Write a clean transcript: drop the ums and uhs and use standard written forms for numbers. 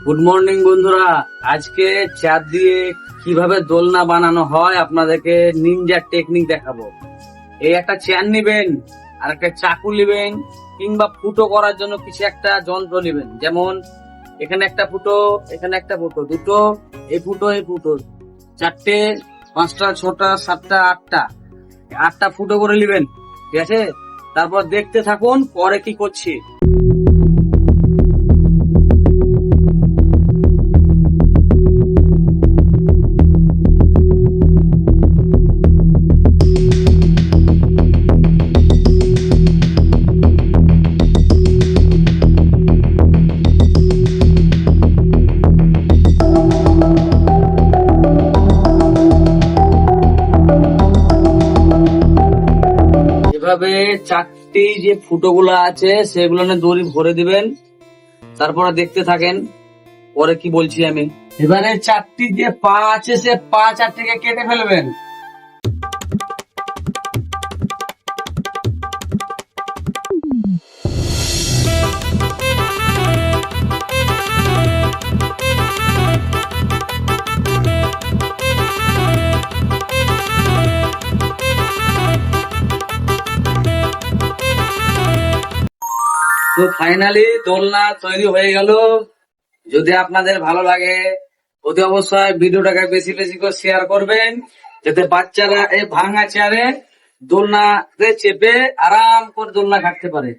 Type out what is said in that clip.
Good morning বন্ধুরা, আজকে চার দিয়ে কিভাবে দোলনা বানানো হয় আপনাদেরকে নিনজা টেকনিক দেখাবো। এই একটা চেয়ার নিবেন, আর একটা চাকু নিবেন, কিংবা ফুটো করার জন্য কিছু একটা যন্ত্র নিবেন। যেমন এখানে একটা ফুটো, এখানে একটা ফুটো, দুটো, এই ফুটো, এই ফুটো, চারটে, পাঁচটা, ছটা, সাতটা, আটটা ফুটো করে নিবেন। ঠিক আছে, তারপর দেখতে থাকুন পরে কি করছি। এভাবে চারটি যে ফুটোগুলো আছে সেগুলো দড়ি ভরে দিবেন, তারপরে দেখতে থাকেন পরে কি বলছি আমি। এবারে চারটি যে পা আছে সে পা চারটিকে কেটে ফেলবেন। তো ফাইনালি দোলনা তৈরি হয়ে গেল। যদি আপনাদের ভালো লাগে অতি অবশ্যই ভিডিওটাকে বেশি বেশি করে শেয়ার করবেন, যাতে বাচ্চারা এই ভাঙা চেয়ারে দোলনাতে চেপে আরাম করে দোলনা কাটতে পারে।